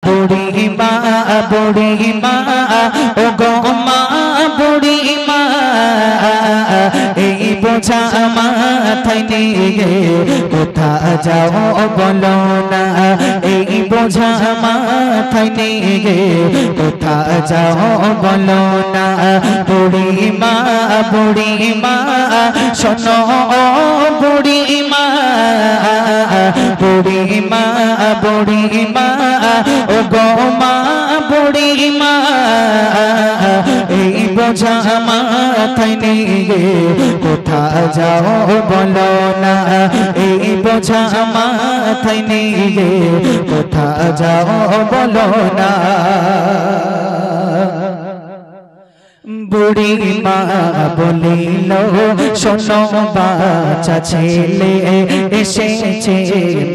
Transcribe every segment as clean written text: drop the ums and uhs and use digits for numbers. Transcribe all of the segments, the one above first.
বুড়ি মা ও গো মা বুড়ি মা এই বোঝা মাথায় নিয়ে কোথা যাও বলো না এই বোঝা মাথায় নিয়ে কোথা যাও বলো না বুড়ি মা শোনো বুড়ি মা ও গো মা বুড়ি মা এই বোঝা মাথায় নিয়ে কোথা যাও বলো না এই বোঝা মাথায় নিয়ে কোথা যাও বলো না বুড়ি মা বলিল শোনো বাচ্চা ছেলে এসেছে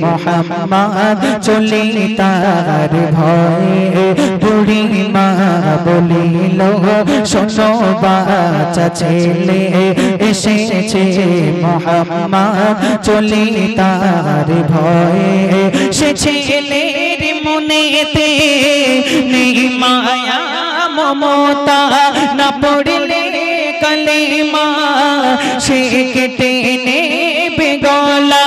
মোহাম্মদ চলি তার ভয়ে বুড়ি মা বলিল শোনো বাচ্চা ছেলে এসেছে মোহাম্মদ চলি তার ভয়ে সে ছেলের মনেতে নেই মায়া মমতা না পড়লে কলেমা সে কেটে নেবে গলা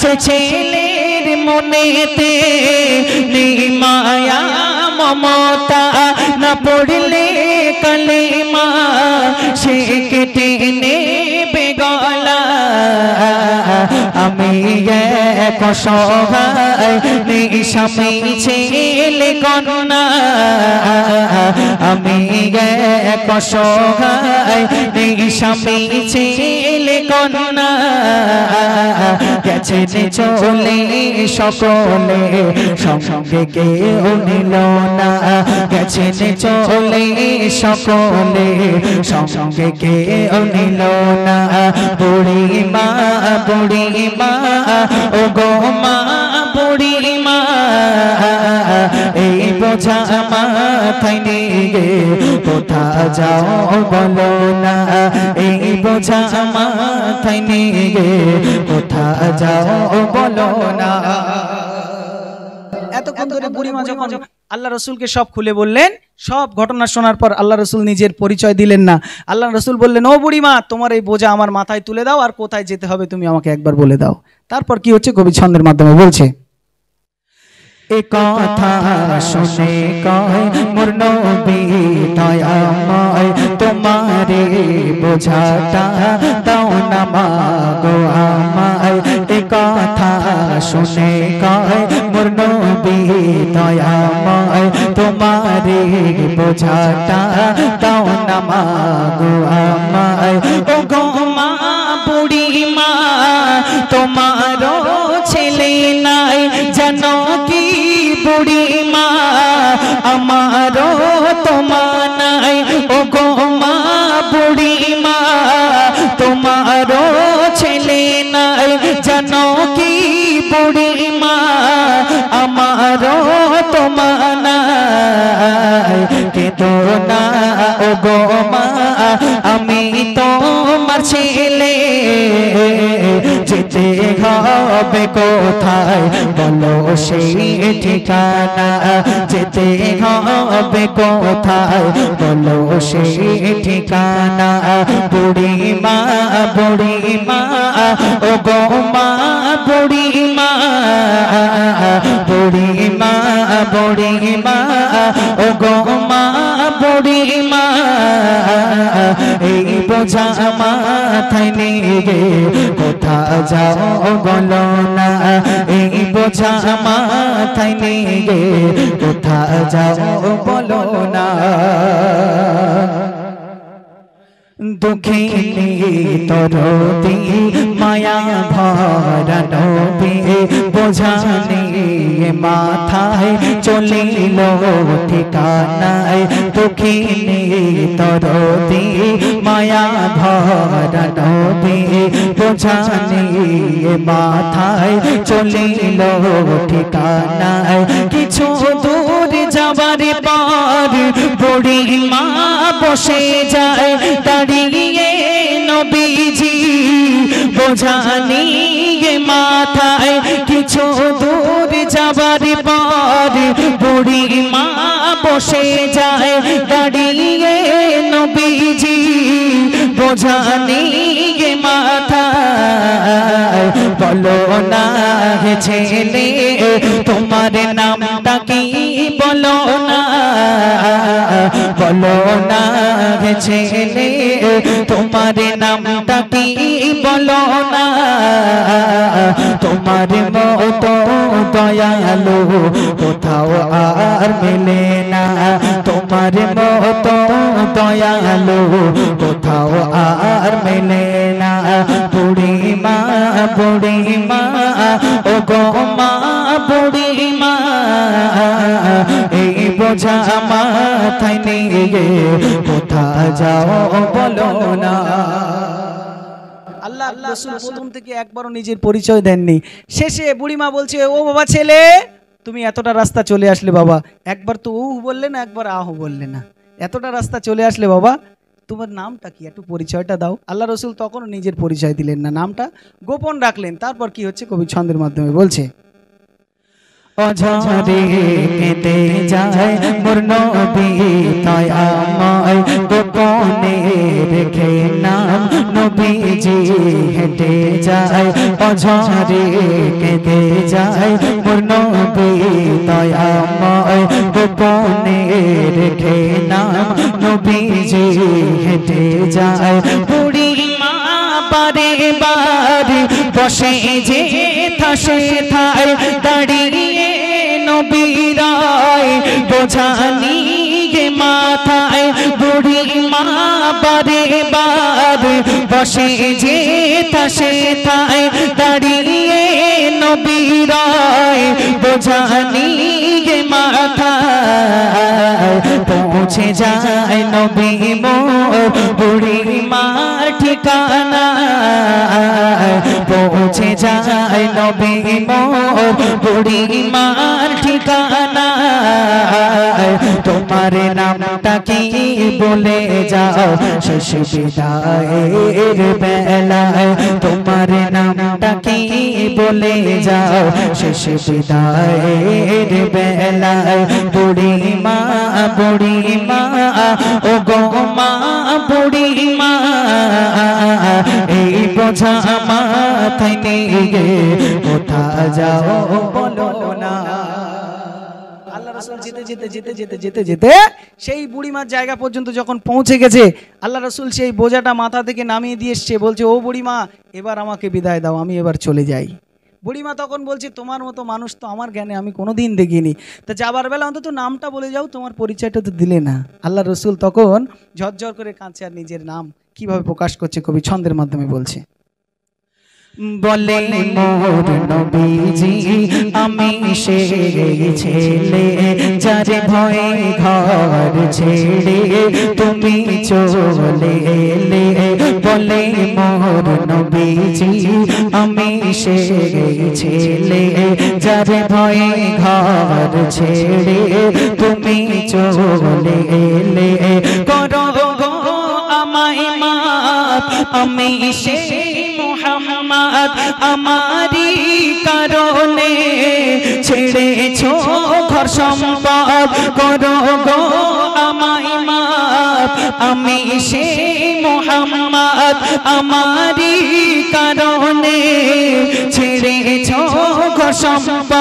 সে ছেলের মনেতে নেই মায়া মমতা না পড়লে কলেমা সে কেটে নেবে গলা আমি এক অসহায় নিঃস্বামী ছেলে কন্যা আমি এক অসহায় নিঃস্বামী ছেলে কন্যা গেছে চলে সকলে সঙ্গে কেউ নিল না গেছে চলে সকলে সঙ্গে কেউ নিল না বুড়ি মা ও গো মা বুড়ি মা এই বোঝা মাথায় নিয়ে কোথা যাও বলো না এই বোঝা মাথায় নিয়ে কোথা যাও বলো না এতক্ষণ ধরে বুড়িমা যখন আল্লাহ রসুলকে সব খুলে বললেন, সব ঘটনা শোনার পর আল্লাহ রসুল নিজের পরিচয় দিলেন না। আল্লাহ রসুল বললেন, ও বুড়িমা তোমার এই বোঝা আমার মাথায় তুলে দাও, আর কোথায় যেতে হবে তুমি আমাকে একবার বলে দাও। তারপর কি হচ্ছে কবি ছন্দের মাধ্যমে বলছে, এ কথা শুনে কয় মোর নবী দয়াময় তোমারে বোঝাটা দাও না মাগো আমায়। এ কথা শুনে কয় মোর নবী দয়াময় তোমারে বোঝাটা দাও না মাগো আমায়। ও গো মা বুড়ি মা তোমারও ছেলে নাই জানো কি বুড়ি মা আমারও তোমা নাই। ও গো মা বুড়ি মা তোমারও ছেলে নাই জানো কি বুড়ি মা আমারও তোমা নাই। কেঁদো না ও গো মা আমি তোমার ছেলে, যেতে হবে কোথায় বলো সেই ঠিকানা, যেতে হবে কোথায় বলো সেই ঠিকানা। বুড়ি মা ও গো মা বুড়ি মা ও গো মা বুড়ি মা এই বোঝা মাথায় নিয়ে কোথা যাও বলো না, এই বোঝা মাথায় নিয়ে কোথা যাও বলো না। দুঃখিনী তরতি মায়া ভরা নবী বোঝা নিয়ে মাথায় চলিল ঠিকানায়। দুঃখিনী তরতি মায়া ভরা নবী বোঝা নিয়ে মাথায় চলিল ঠিকানায়। কিছু দূর যাবার পর বুড়ি মা বসে যায় দাঁড়িয়ে, নবীজি বোঝা নিয়ে মাথায়। কিছু দূর যাবার পর বুড়ি বসে যায় দাঁড়িয়ে নবীজি বোঝা নিয়ে মাথায় বলো না হে ছেলে তোমার নামটা কি বলো না বলো না হে ছেলে তোমার নামটা কি বলো না তোমার মতো দয়ালু কোথাও আর মেলে না তোমার মতো দয়ালু কোথাও আর মেলে না বুড়িমা বুড়িমা ও গো মা বুড়িমা এই বোঝা মাথায় নিয়ে কোথা যাও বলো না। আল্লাহ রাসূল প্রথম থেকে একবারও নিজের পরিচয় দেননি। শেষে বুড়িমা বলছে, ও বাবা ছেলে তুমি এতটা রাস্তা চলে আসলে বাবা, একবার তো উ বললে না, একবার আহ বললে না, এতটা রাস্তা চলে আসলে বাবা তোমার নামটা কি, একটু পরিচয়টা দাও। আল্লাহ রসুল তখনও নিজের পরিচয় দিলেন না, নামটা গোপন রাখলেন। তারপর কি হচ্ছে কবি ছন্দের মাধ্যমে বলছে, অঝরে কেটে যায় মোর নবী দয়াময় গোপনে রেখে নাম নবীজি হেঁটে যায় অঝরে কেটে যায় মোর নবী দয়াময় গোপনে রেখে নাম নবীজি হেঁটে যায় বুড়িমা বারে বারে বসে যে থাসে থায় দাঁড়িয়ে নবীরায় বোঝা নিয়ে মাথায় বুড়িমা বারে বারে বসে যে থাসে থায় দাঁড়িয়ে নবীরায় বোঝা নিয়ে মাথায় পৌঁছে যায় নবী মোর বুড়িমার ঠিকানা পৌঁছে যায় নবী মোর বুড়িমার ঠিকানা তোমার নামটা কি বলে যাও শেষ বিদায়ের বেলায় তোমার নামটা কি বলে যাও শেষ বিদায়ের বেলায় বুড়িমা বুড়িমা ও গো মা বুড়িমা এই বোঝা মাথায় নিয়ে কোথা যাও বলো না। আল্লাহ রাসূল যেতে যেতে যেতে যেতে যেতে যেতে সেই বুড়িমার জায়গা পর্যন্ত যখন পৌঁছে গেছে, আল্লাহ রাসূল সেই বোঝাটা মাথা থেকে নামিয়ে দিয়ে এসছে, বলছে ও বুড়িমা এবার আমাকে বিদায় দাও, আমি এবার চলে যাই। বুড়িমা তখন বলছে, তোমার মতো মানুষ তো আমার জ্ঞানে আমি কোনোদিন দেখিনি, তা যাবার বেলা অন্তত নামটা বলে যাও, তোমার পরিচয়টা তো দিলে না। আল্লাহ রসুল তখন ঝরঝর করে কাঁদছে, আর নিজের নাম কিভাবে প্রকাশ করছে কবি ছন্দের মাধ্যমে বলছে, বলে মোর নবীজি আমি সেই ছেলে যার ভয়ে ঘর ছেড়ে তুমি চলে এলে বলে মোর নবীজি আমি সেই ছেলে যার ভয়ে ঘর ছেড়ে তুমি চলে এলে করো গো আমায় মাপ আমি সেই মুহাম্মদ আমারি কারণে ছেড়েছো ঘর সম্পদ করো গো আমায় মাপ আমি সেই মুহাম্মদ আমারি কারণে ছেড়েছো ঘর সম্পদ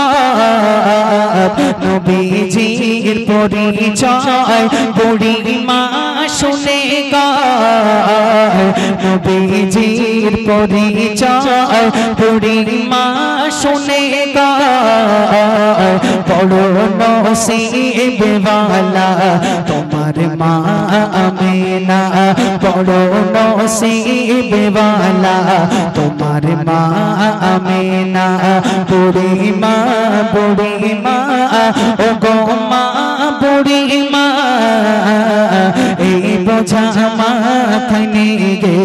নবীজির পরিচয় বুড়িমা শুনে গায় নবীজির পরিচয় বুড়িমা শুনে গায় বড় নসিবওয়ালা তোমার মা আমেনা বড় নসিবওয়ালা তোমার মা আমেনা বুড়িমা বুড়িমা ও গো মা বুড়িমা এই বোঝা মাথায় নিয়ে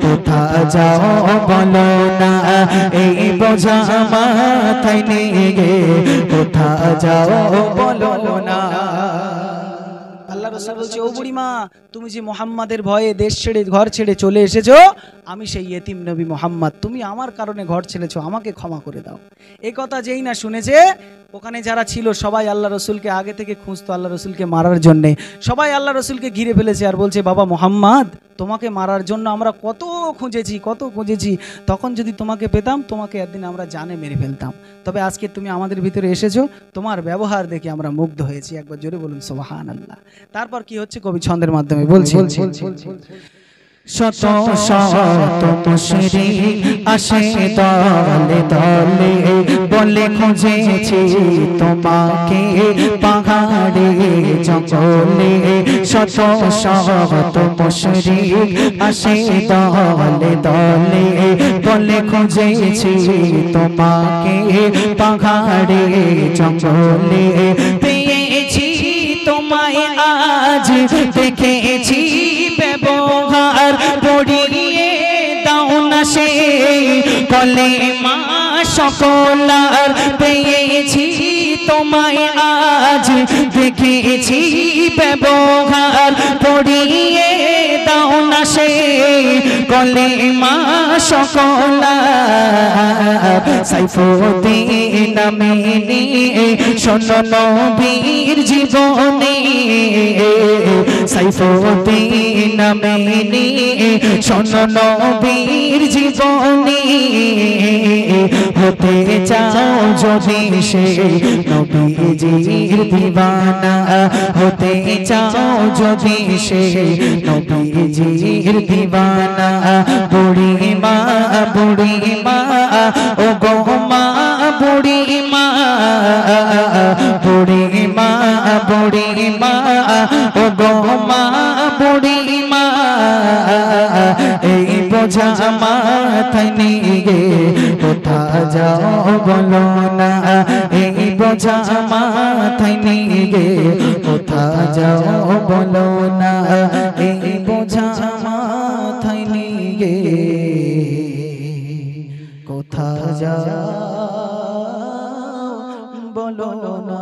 কোথা যাও বলো না এই বোঝা মাথায় নিয়ে কোথা যাও বলো না। আল্লাহ রসুল বলছে, ও বুড়িমা, তুমি যে মোহাম্মদের ভয়ে দেশ ছেড়ে ঘর ছেড়ে চলে এসেছো, আমি সেই ইয়েতিম নবী মোহাম্মদ, তুমি আমার কারণে ঘর ছেড়েছো, আমাকে ক্ষমা করে দাও। এই কথা যেই না শুনেছে, ওখানে যারা ছিল সবাই আল্লাহ রসুলকে আগে থেকে খুঁজতো আল্লাহ রসুলকে মারার জন্যে। সবাই আল্লাহ রসুলকে ঘিরে ফেলেছে আর বলছে, বাবা মোহাম্মদ, তোমাকে মারার জন্য আমরা কত খুঁজেছি, তখন যদি তোমাকে পেতাম, তোমাকে একদিন আমরা জানে মেরে ফেলতাম। তবে আজকে তুমি আমাদের ভিতরে এসেছো, তোমার ব্যবহার দেখে আমরা মুগ্ধ হয়েছি। একবার জোরে বলুন সুবহানাল্লাহ। তারপর কি হচ্ছে, কবি ছন্দের মাধ্যমে বলছে, শত শত মুশরিক আসে দলে দলে, বলে খুঁজেছি তোমাকে পাহাড়ে জঙ্গলে। শত শত মুশরিক আসে দলে দলে, বলে খুঁজেছি তোমাকে পাহাড়ে জঙ্গলে। পেয়েছি তোমায় আজ, দেখেছি ব্যবহার, পড়িয়ে দাও না সে কলেমা সকলার। পেয়েছি তোমায় আজ, দেখেছি ব্যবহার, পড়িয়ে দাও না সে কলেমা সকলার। সাইফুদ্দিন আমিনী শোনো নবীর জীবনী, সাইফুদ্দিন আমিনী শোনো নবীর জীবনী। হতে চাও যদি সে নবীজির দিওয়ানা, হতে চাও যদি সে নবীজির দিওয়ানা। বুড়িমা বুড়িমা ও গো মা বুড়িমা, বুড়িমা বুড়িমা ও গো মা বুড়িমা। এই বোঝা মাথায় নিয়ে কোথা যাও বলো না, এই বোঝা মাথায় নিয়ে কোথা যাও বলো না, এই বোঝা মাথায় নিয়ে কোথা যাও বলো না।